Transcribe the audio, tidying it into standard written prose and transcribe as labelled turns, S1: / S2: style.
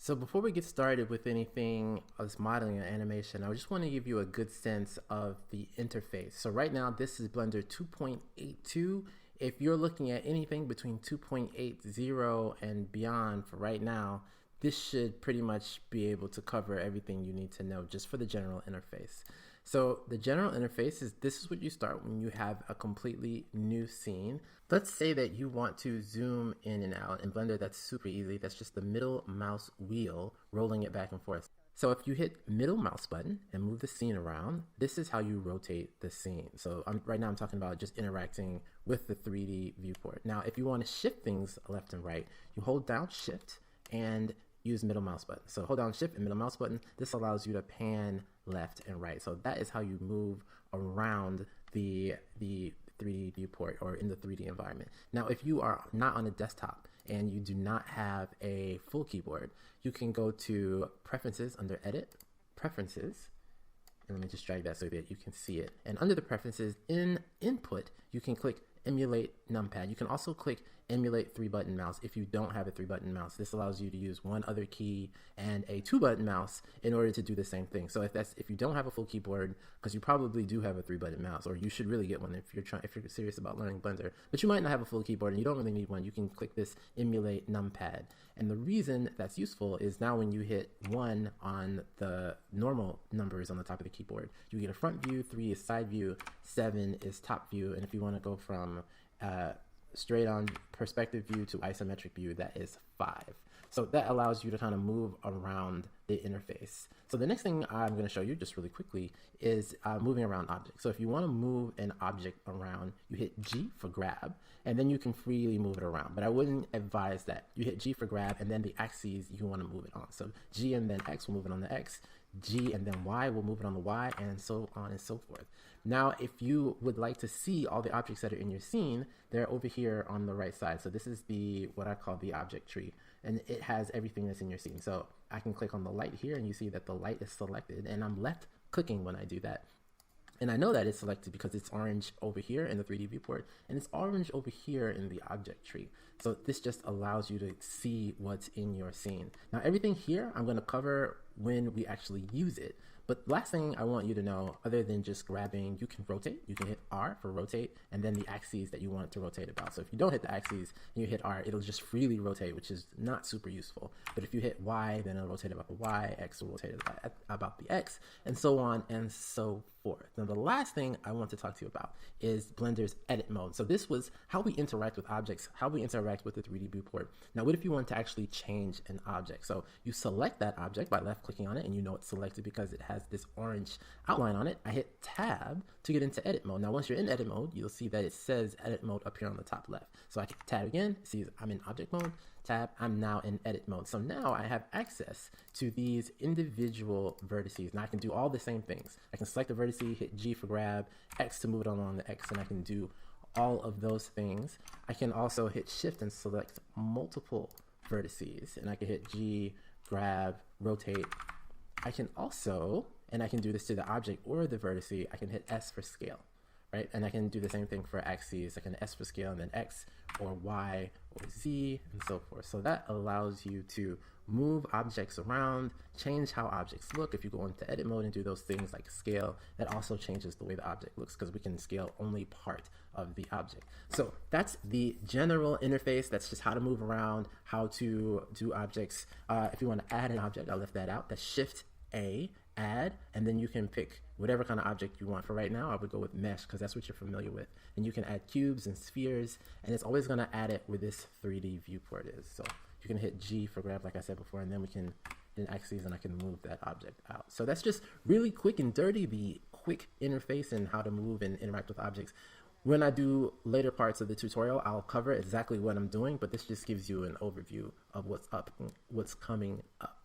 S1: So before we get started with anything as modeling or animation, I just want to give you a good sense of the interface. So right now, this is Blender 2.82. If you're looking at anything between 2.80 and beyond for right now, this should pretty much be able to cover everything you need to know just for the general interface. So the general interface is this is what you start when you have a completely new scene. Let's say that you want to zoom in and out. In Blender, that's super easy. That's just the middle mouse wheel, rolling it back and forth. So if you hit middle mouse button and move the scene around, this is how you rotate the scene. So right now I'm talking about just interacting with the 3D viewport. Now, if you want to shift things left and right, you hold down Shift and use middle mouse button. So hold down Shift and middle mouse button. This allows you to pan left and right. So that is how you move around the 3D viewport or in the 3D environment. Now, if you are not on a desktop and you do not have a full keyboard, you can go to Preferences under Edit, Preferences, and let me just drag that so that you can see it. And under the Preferences, in Input, you can click Emulate Numpad. You can also click Emulate 3-button mouse if you don't have a 3-button mouse. This allows you to use one other key and a 2-button mouse in order to do the same thing. So if you don't have a full keyboard, because you probably do have a 3-button mouse, or you should really get one if you're serious about learning Blender, but you might not have a full keyboard and you don't really need one, you can click this Emulate Numpad. And the reason that's useful is now when you hit 1 on the normal numbers on the top of the keyboard, you get a front view, 3 is side view, 7 is top view, and if you want to go from straight on perspective view to isometric view, that is 5. So that allows you to kind of move around the interface. So the next thing I'm going to show you just really quickly is moving around objects. So if you want to move an object around, you hit G for grab, and then you can freely move it around. But I wouldn't advise that. You hit G for grab, and then the axes you want to move it on. So G and then X will move it on the X. G and then Y will move it on the Y, and so on and so forth. Now, if you would like to see all the objects that are in your scene, they're over here on the right side. So this is what I call the object tree, and it has everything that's in your scene. So I can click on the light here, and you see that the light is selected, and I'm left clicking when I do that. And I know that it's selected because it's orange over here in the 3D viewport, and it's orange over here in the object tree. So this just allows you to see what's in your scene. Now, everything here I'm going to cover when we actually use it. But last thing I want you to know, other than just grabbing, you can rotate. You can hit R for rotate, and then the axes that you want it to rotate about. So if you don't hit the axes and you hit R, it'll just freely rotate, which is not super useful. But if you hit Y, then it'll rotate about the Y, X will rotate about the X, and so on and so forth. Now, the last thing I want to talk to you about is Blender's edit mode. So this was how we interact with objects, how we interact with the 3D viewport. Now, what if you want to actually change an object? So you select that object by left clicking on it, and you know it's selected because it has this orange outline on it. I hit Tab to get into edit mode. Now, once you're in edit mode, you'll see that it says edit mode up here on the top left. So I can tab again, see I'm in object mode, tab, I'm now in edit mode. So now I have access to these individual vertices. Now I can do all the same things. I can select the vertice, hit G for grab, X to move it along the X, and I can do all of those things. I can also hit Shift and select multiple vertices, and I can hit G, grab, rotate. I can also, and I can do this to the object or the vertice, I can hit S for scale, right? And I can do the same thing for axes. I can S for scale and then X or Y or Z and so forth. So that allows you to move objects around, change how objects look. If you go into edit mode and do those things like scale, that also changes the way the object looks because we can scale only part of the object. So that's the general interface. That's just how to move around, how to do objects. If you want to add an object, I'll left that out. That's Shift A, add, and then you can pick whatever kind of object you want. For right now, I would go with mesh because that's what you're familiar with. And you can add cubes and spheres, and it's always going to add it where this 3D viewport is. So you can hit G for grab, like I said before, and then we can in axes, and I can move that object out. So that's just really quick and dirty, the quick interface and how to move and interact with objects. When I do later parts of the tutorial, I'll cover exactly what I'm doing, but this just gives you an overview of what's up, what's coming up.